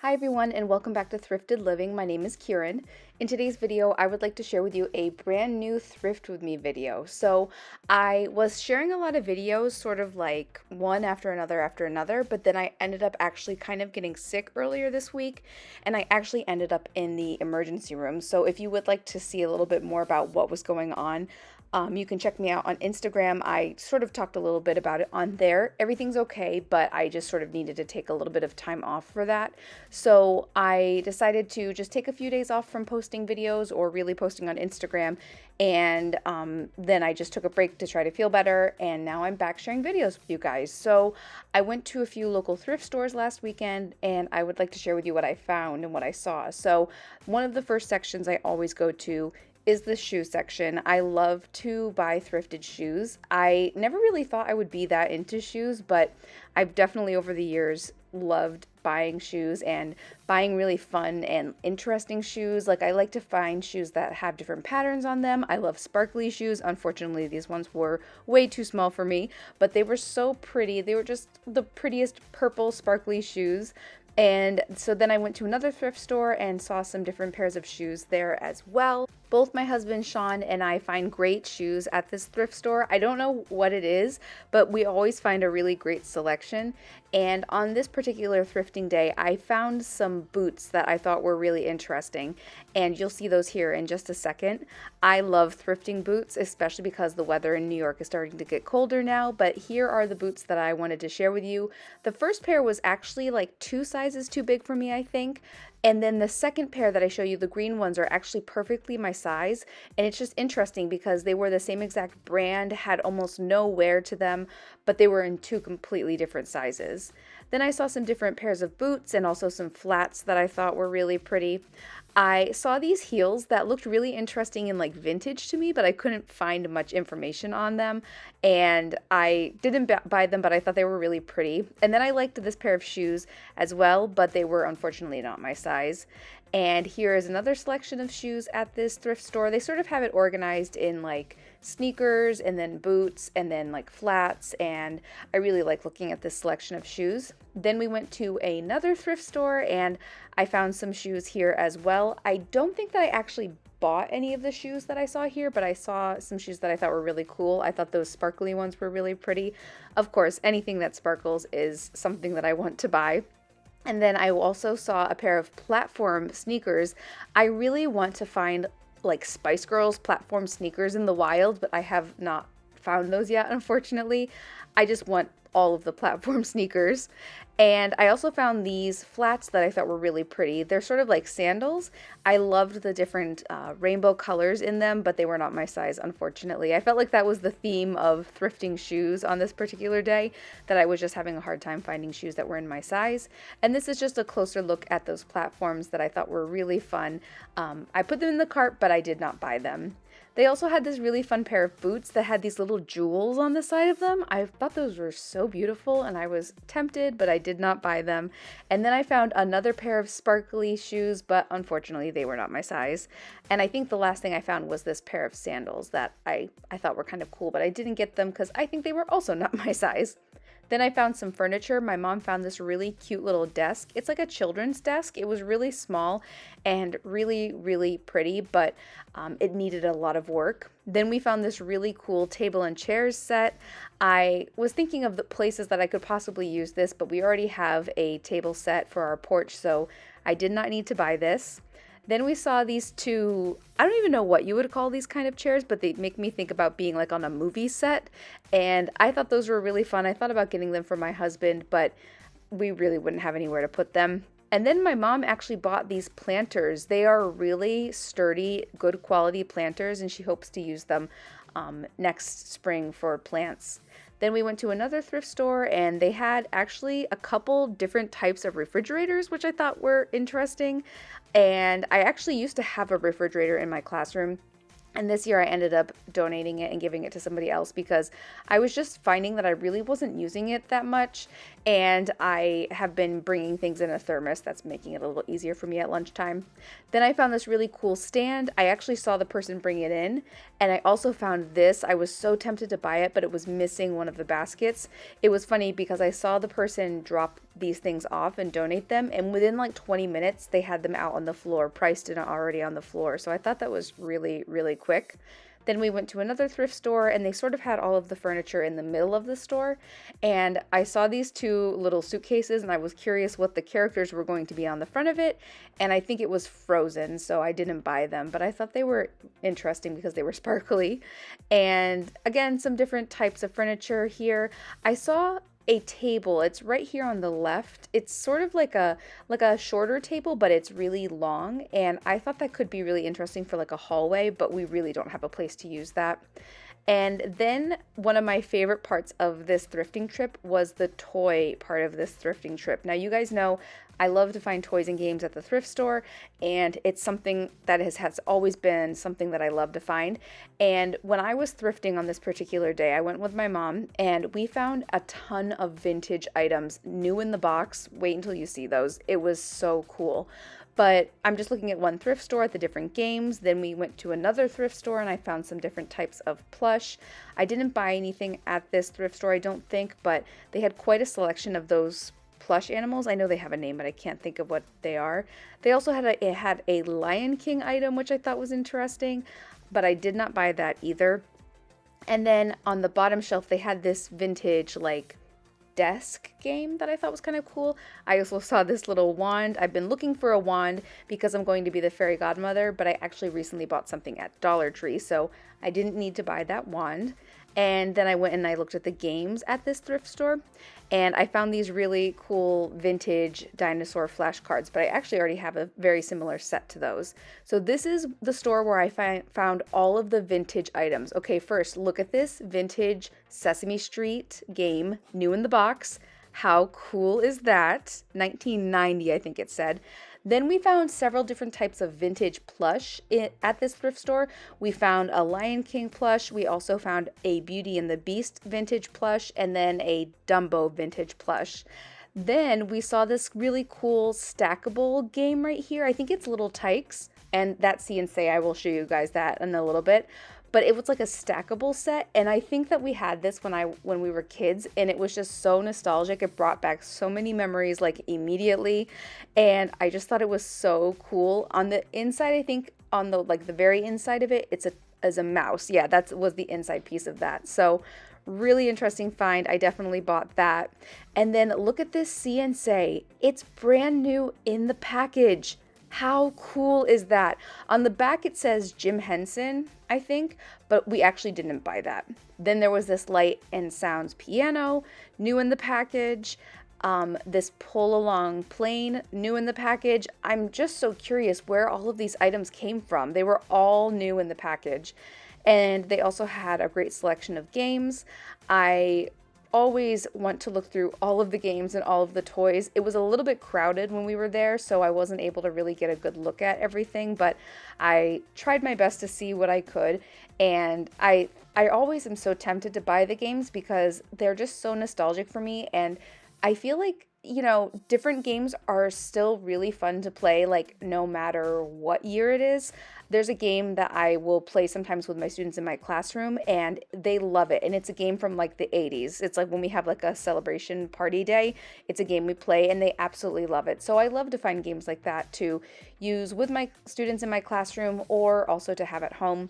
Hi everyone and welcome back to Thrifted Living. My name is Kieran. In today's video, I would like to share with you a brand new thrift with me video. So I was sharing a lot of videos, sort of like one after another, but then I ended up actually kind of getting sick earlier this week and I actually ended up in the emergency room. So if you would like to see a little bit more about what was going on, you can check me out on Instagram. I sort of talked a little bit about it on there. Everything's okay, but I just sort of needed to take a little bit of time off for that. So I decided to just take a few days off from posting videos or really posting on Instagram. And then I just took a break to try to feel better. And now I'm back sharing videos with you guys. So I went to a few local thrift stores last weekend and I would like to share with you what I found and what I saw. So one of the first sections I always go to is the shoe section. I love to buy thrifted shoes. I never really thought I would be that into shoes, but I've definitely over the years loved buying shoes and buying really fun and interesting shoes. Like I like to find shoes that have different patterns on them. I love sparkly shoes. Unfortunately, these ones were way too small for me, but they were so pretty. They were just the prettiest purple sparkly shoes. And so then I went to another thrift store and saw some different pairs of shoes there as well. Both my husband Sean and I find great shoes at this thrift store. I don't know what it is, but we always find a really great selection. And on this particular thrifting day, I found some boots that I thought were really interesting. And you'll see those here in just a second. I love thrifting boots, especially because the weather in New York is starting to get colder now. But here are the boots that I wanted to share with you. The first pair was actually like 2 sizes too big for me, I think. And then the second pair that I show you, the green ones, are actually perfectly my size. And it's just interesting because they were the same exact brand, had almost no wear to them, but they were in 2 completely different sizes. Then I saw some different pairs of boots and also some flats that I thought were really pretty. I saw these heels that looked really interesting and like vintage to me, but I couldn't find much information on them. And I didn't buy them, but I thought they were really pretty. And then I liked this pair of shoes as well, but they were unfortunately not my size. And here is another selection of shoes at this thrift store. They sort of have it organized in like sneakers and then boots and then like flats, and I really like looking at this selection of shoes. Then we went to another thrift store and I found some shoes here as well. I don't think that I actually bought any of the shoes that I saw here, but I saw some shoes that I thought were really cool. I thought those sparkly ones were really pretty. Of course, anything that sparkles is something that I want to buy. And then I also saw a pair of platform sneakers. I really want to find like Spice Girls platform sneakers in the wild, but I have not found those yet, unfortunately. I just want all of the platform sneakers. And I also found these flats that I thought were really pretty. They're sort of like sandals. I loved the different rainbow colors in them, but they were not my size, unfortunately. I felt like that was the theme of thrifting shoes on this particular day, that I was just having a hard time finding shoes that were in my size. And this is just a closer look at those platforms that I thought were really fun. I put them in the cart, but I did not buy them. They also had this really fun pair of boots that had these little jewels on the side of them. I thought those were so beautiful and I was tempted, but I did not buy them. And then I found another pair of sparkly shoes, but unfortunately they were not my size. And I think the last thing I found was this pair of sandals that I thought were kind of cool, but I didn't get them because I think they were also not my size. Then I found some furniture. My mom found this really cute little desk. It's like a children's desk. It was really small and really, really pretty, but it needed a lot of work. Then we found this really cool table and chairs set. I was thinking of the places that I could possibly use this, but we already have a table set for our porch, so I did not need to buy this. Then we saw these 2, I don't even know what you would call these kind of chairs, but they make me think about being like on a movie set. And I thought those were really fun. I thought about getting them for my husband, but we really wouldn't have anywhere to put them. And then my mom actually bought these planters. They are really sturdy, good quality planters, and she hopes to use them next spring for plants. Then we went to another thrift store and they had actually a couple different types of refrigerators, which I thought were interesting. And I actually used to have a refrigerator in my classroom. And this year I ended up donating it and giving it to somebody else because I was just finding that I really wasn't using it that much. and I have been bringing things in a thermos. That's making it a little easier for me at lunchtime. Then I found this really cool stand. I actually saw the person bring it in, and I also found this. I was so tempted to buy it, but it was missing one of the baskets. It was funny because I saw the person drop these things off and donate them, and within like 20 minutes they had them out on the floor, priced and already on the floor. So I thought that was really, really quick. Then we went to another thrift store, and they sort of had all of the furniture in the middle of the store. And I saw these two little suitcases, and I was curious what the characters were going to be on the front of it. And I think it was Frozen, so I didn't buy them. But I thought they were interesting because they were sparkly. And again, some different types of furniture here. I saw a table. It's right here on the left. It's sort of like a shorter table, but it's really long, and I thought that could be really interesting for like a hallway, but we really don't have a place to use that. And then one of my favorite parts of this thrifting trip was the toy part of this thrifting trip. Now, you guys know I love to find toys and games at the thrift store, and it's something that has always been something that I love to find. And when I was thrifting on this particular day, I went with my mom, and we found a ton of vintage items, new in the box. Wait until you see those. It was so cool. But I'm just looking at one thrift store at the different games. Then we went to another thrift store and I found some different types of plush. I didn't buy anything at this thrift store, I don't think, but they had quite a selection of those plush animals. I know they have a name, but I can't think of what they are. They also had a Lion King item, which I thought was interesting, but I did not buy that either. And then on the bottom shelf, they had this vintage, like, desk game that I thought was kind of cool. I also saw this little wand. I've been looking for a wand because I'm going to be the fairy godmother, but I actually recently bought something at Dollar Tree, so I didn't need to buy that wand. And then I went and I looked at the games at this thrift store, and I found these really cool vintage dinosaur flashcards, but I actually already have a very similar set to those. So this is the store where I found all of the vintage items. Okay, first, look at this vintage Sesame Street game, new in the box. How cool is that? 1990, I think it said. Then we found several different types of vintage plush at this thrift store. We found a Lion King plush. We also found a Beauty and the Beast vintage plush, and then a Dumbo vintage plush. Then we saw this really cool stackable game right here. I think it's Little Tykes, and that's See and Say. I will show you guys that in a little bit. But it was like a stackable set, and I think that we had this when we were kids, and it was just so nostalgic. It brought back so many memories like immediately, and I just thought it was so cool. On the inside, I think on the very inside of it, it's a mouse. Yeah, that was the inside piece of that. So really interesting find. I definitely bought that. And then look at this See and Say. It's brand new in the package. How cool is that? On the back it says Jim Henson, I think, but we actually didn't buy that. Then there was this Light and Sounds piano, new in the package. This pull along plane, new in the package. I'm just so curious where all of these items came from. They were all new in the package. And they also had a great selection of games. I always want to look through all of the games and all of the toys. It was a little bit crowded when we were there, so I wasn't able to really get a good look at everything, but I tried my best to see what I could, and I always am so tempted to buy the games because they're just so nostalgic for me, and I feel like, you know, different games are still really fun to play, like no matter what year it is. There's a game that I will play sometimes with my students in my classroom, and they love it. And it's a game from like the 80s. It's like when we have like a celebration party day, it's a game we play, and they absolutely love it. So I love to find games like that to use with my students in my classroom or also to have at home.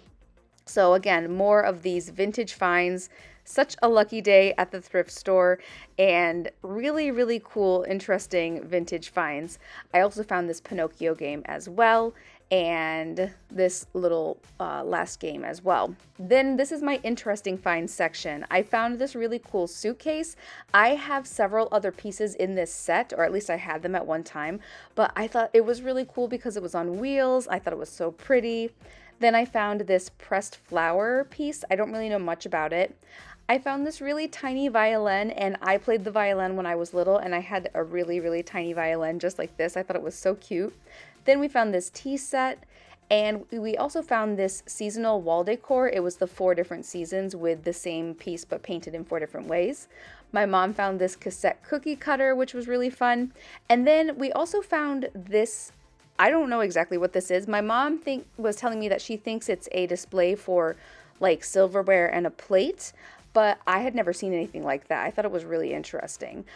So again, more of these vintage finds. Such a lucky day at the thrift store, and really, really cool, interesting vintage finds. I also found this Pinocchio game as well, and this little last game as well. Then this is my interesting finds section. I found this really cool suitcase. I have several other pieces in this set, or at least I had them at one time, but I thought it was really cool because it was on wheels. I thought it was so pretty. Then I found this pressed flower piece. I don't really know much about it. I found this really tiny violin, and I played the violin when I was little, and I had a really, really tiny violin just like this. I thought it was so cute. Then we found this tea set, And we also found this seasonal wall decor. It was the 4 different seasons with the same piece but painted in 4 different ways. My mom found this cassette cookie cutter, which was really fun. And then we also found this, I don't know exactly what this is. My mom was telling me that she thinks it's a display for like silverware and a plate, but I had never seen anything like that. I thought it was really interesting.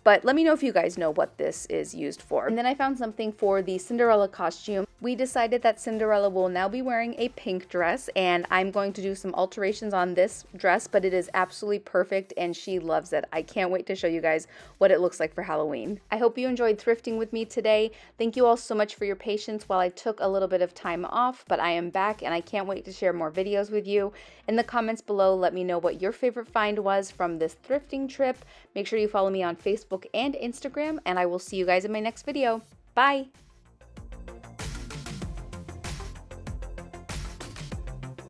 But let me know if you guys know what this is used for. And then I found something for the Cinderella costume. We decided that Cinderella will now be wearing a pink dress, and I'm going to do some alterations on this dress, but it is absolutely perfect and she loves it. I can't wait to show you guys what it looks like for Halloween. I hope you enjoyed thrifting with me today. Thank you all so much for your patience while I took a little bit of time off, but I am back and I can't wait to share more videos with you. In the comments below, let me know what your favorite find was from this thrifting trip. Make sure you follow me on Facebook and Instagram, and I will see you guys in my next video. Bye!